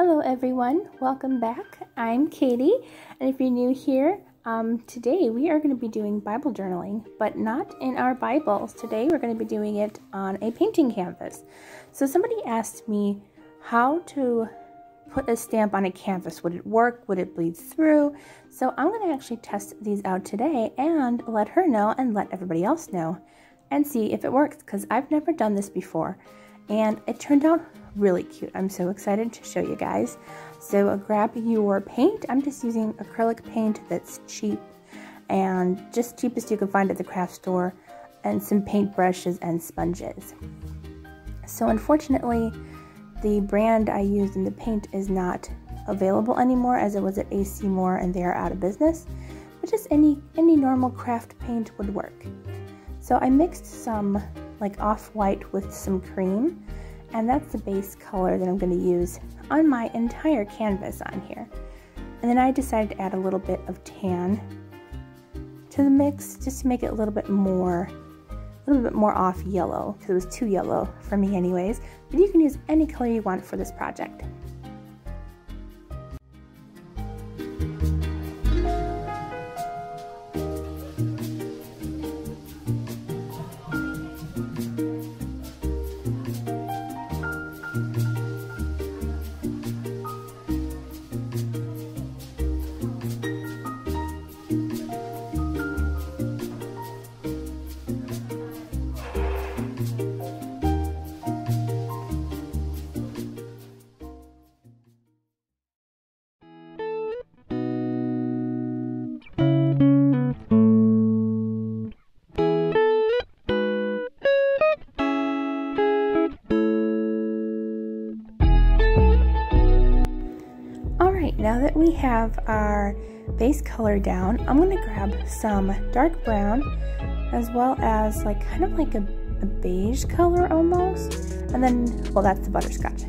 Hello everyone, welcome back. I'm Katie, and if you're new here, today we are going to be doing Bible journaling, but not in our Bibles. Today we're going to be doing it on a painting canvas. So somebody asked me how to put a stamp on a canvas. Would it work? Would it bleed through? So I'm going to actually test these out today and let her know and let everybody else know and see if it works, because I've never done this before and it turned out really cute. I'm so excited to show you guys. So grab your paint. I'm just using acrylic paint that's cheap and just cheapest you can find at the craft store, and some paint brushes and sponges. So unfortunately, the brand I used in the paint is not available anymore, as it was at AC Moore and they are out of business, but just any normal craft paint would work. So I mixed some like off-white with some cream, and that's the base color that I'm going to use on my entire canvas on here. And then I decided to add a little bit of tan to the mix just to make it a little bit more off yellow, because it was too yellow for me anyways. But you can use any color you want for this project. Now that we have our base color down, I'm going to grab some dark brown as well as kind of like a beige color almost, and then, well, that's the butterscotch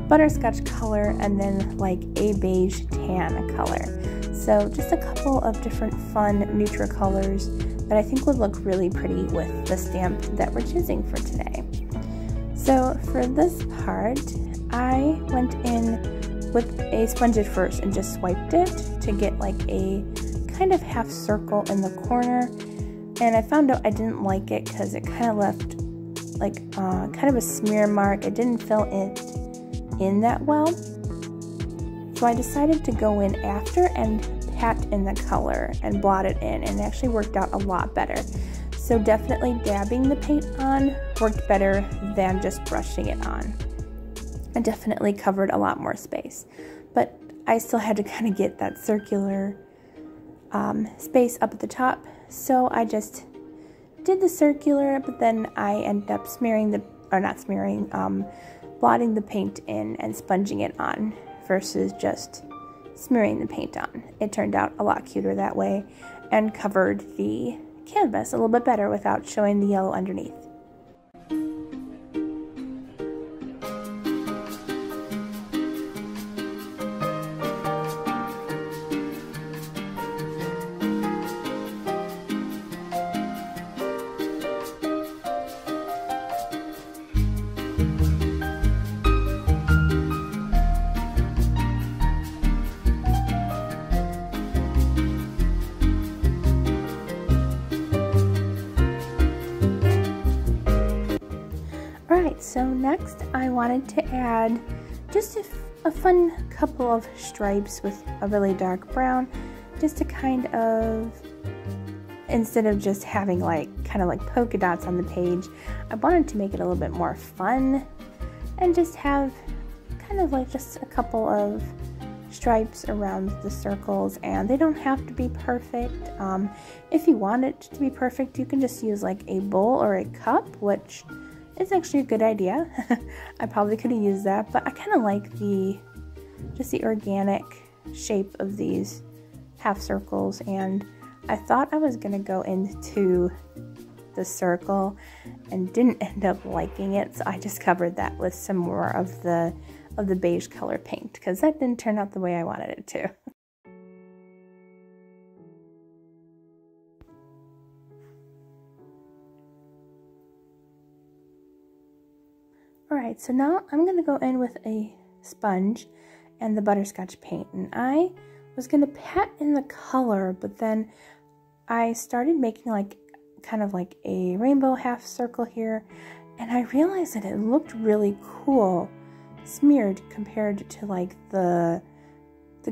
butterscotch color, and then like a beige tan color. So just a couple of different fun neutral colors that I think would look really pretty with the stamp that we're choosing for today. So for this part, I went in with a sponge at first and just swiped it to get like a kind of half circle in the corner, and I found out I didn't like it because it kind of left like kind of a smear mark. It didn't fill it in that well, so I decided to go in after and pat in the color and blot it in, and it actually worked out a lot better. So definitely dabbing the paint on worked better than just brushing it on. I definitely covered a lot more space, but I still had to kind of get that circular space up at the top. So I just did the circular, but then I ended up blotting the paint in and sponging it on versus just smearing the paint on. It turned out a lot cuter that way and covered the canvas a little bit better without showing the yellow underneath. Alright, so next I wanted to add just a fun couple of stripes with a really dark brown, just to kind of, instead of just having kind of like polka dots on the page, I wanted to make it a little bit more fun and just have kind of like just a couple of stripes around the circles, and they don't have to be perfect. If you want it to be perfect, you can just use like a bowl or a cup, which is actually a good idea. I probably could have used that, but I kind of like just the organic shape of these half circles, and I thought I was gonna go into the circle and didn't end up liking it, so I just covered that with some more of the beige color paint, because that didn't turn out the way I wanted it to. Alright, so now I'm going to go in with a sponge and the butterscotch paint. And I was going to pat in the color, but then I started making like kind of like a rainbow half circle here, and I realized that it looked really cool smeared compared to like the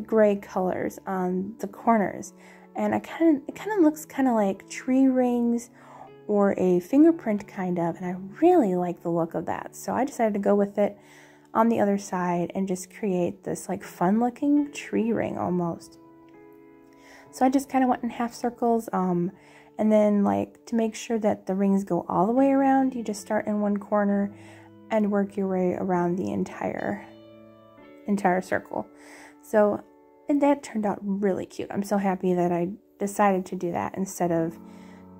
gray colors on the corners. And it kind of looks kind of like tree rings or a fingerprint kind of, and I really like the look of that. So I decided to go with it on the other side and just create this like fun looking tree ring almost. So I just kind of went in half circles, and then like to make sure that the rings go all the way around, you just start in one corner and work your way around the entire circle. So, and that turned out really cute. I'm so happy that I decided to do that instead of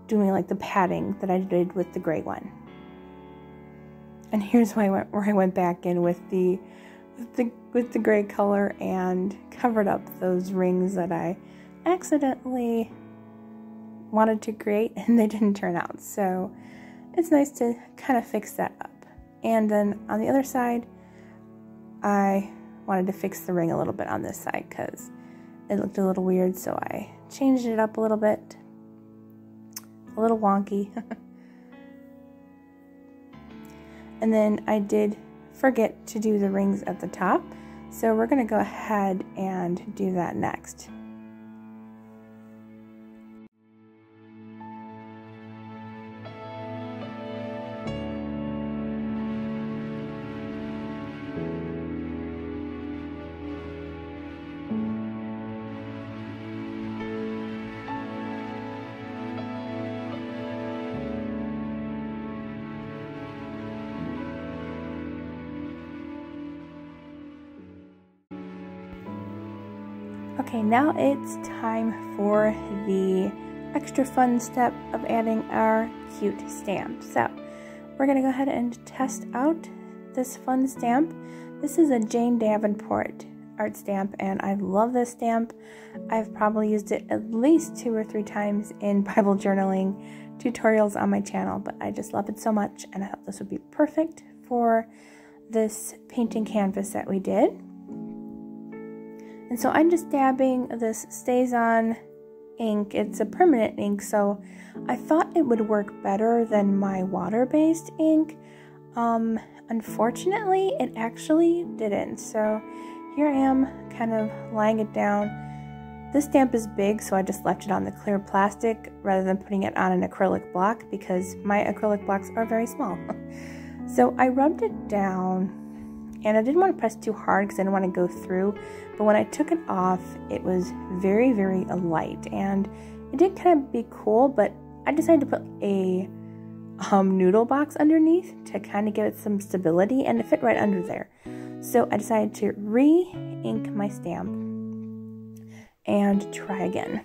doing like the padding that I did with the gray one. And here's where I went back in with the gray color and covered up those rings that I accidentally wanted to create and they didn't turn out. So it's nice to kind of fix that up. And then on the other side, I wanted to fix the ring a little bit on this side because it looked a little weird, so I changed it up a little bit. A little wonky. And then I did forget to do the rings at the top, so we're going to go ahead and do that next. Okay, now it's time for the extra fun step of adding our cute stamp. So we're going to go ahead and test out this fun stamp. This is a Jane Davenport art stamp, and I love this stamp. I've probably used it at least 2 or 3 times in Bible journaling tutorials on my channel, but I just love it so much, and I thought this would be perfect for this painting canvas that we did. And so I'm just dabbing this StazOn ink. It's a permanent ink, so I thought it would work better than my water-based ink. Unfortunately, it actually didn't. So here I am kind of laying it down. This stamp is big, so I just left it on the clear plastic rather than putting it on an acrylic block because my acrylic blocks are very small. So I rubbed it down. And I didn't want to press too hard because I didn't want to go through. But when I took it off, it was very, very light. And it did kind of be cool, but I decided to put a noodle box underneath to kind of give it some stability, and it fit right under there. So I decided to re-ink my stamp and try again.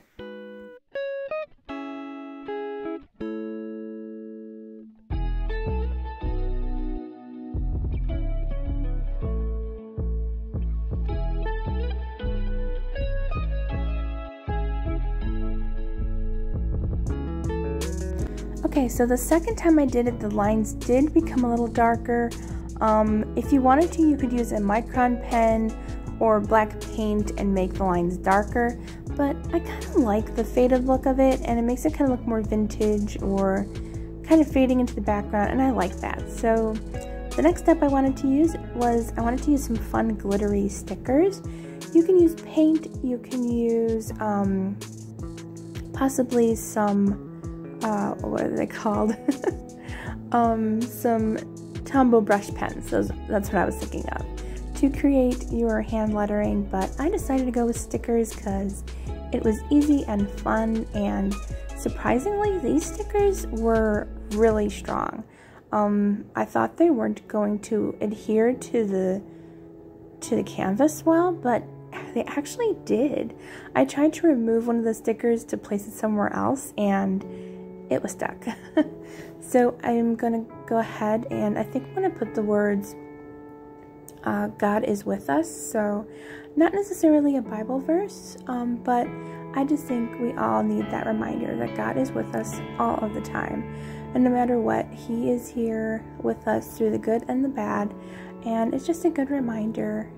Okay, so the second time I did it, the lines did become a little darker. If you wanted to, you could use a micron pen or black paint and make the lines darker, but I kind of like the faded look of it, and it makes it kind of look more vintage or kind of fading into the background, and I like that. So the next step I wanted to use was some fun glittery stickers. You can use paint, you can use possibly some what are they called? Some Tombow brush pens. That's what I was thinking of to create your hand lettering, but I decided to go with stickers because it was easy and fun, and surprisingly these stickers were really strong. I thought they weren't going to adhere to the canvas well, but they actually did. I tried to remove one of the stickers to place it somewhere else, and it was stuck. So I'm gonna go ahead and I think I'm gonna put the words God is with us. So not necessarily a Bible verse, but I just think we all need that reminder that God is with us all of the time, and no matter what, He is here with us through the good and the bad. And it's just a good reminder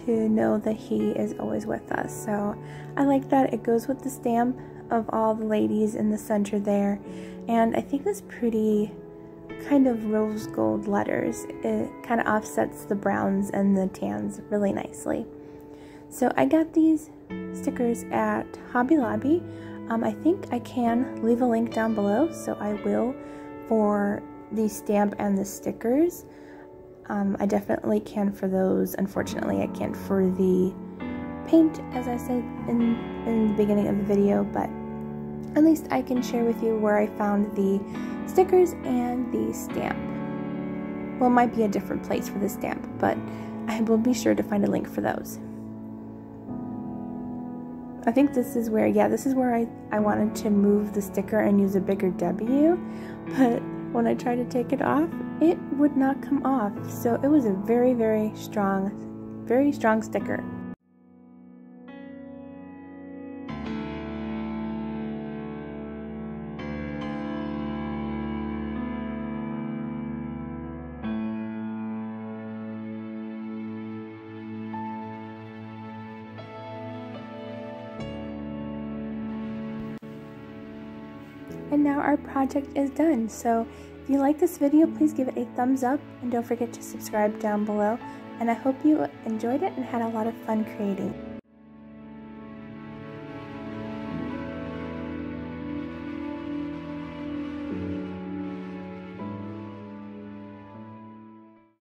to know that he is always with us. So I like that. It goes with the stamp of all the ladies in the center there. And I think this pretty kind of rose gold letters, it kind of offsets the browns and the tans really nicely. So I got these stickers at Hobby Lobby. I think I can leave a link down below, so I will, for the stamp and the stickers. I definitely can for those. Unfortunately, I can't for the paint, as I said in the beginning of the video, but at least I can share with you where I found the stickers and the stamp. Well, it might be a different place for the stamp, but I will be sure to find a link for those. I think this is where, yeah, this is where I wanted to move the sticker and use a bigger W, but when I tried to take it off, it would not come off. So it was a very, very strong sticker. And now our project is done. So if you like this video, please give it a thumbs up and don't forget to subscribe down below. And I hope you enjoyed it and had a lot of fun creating.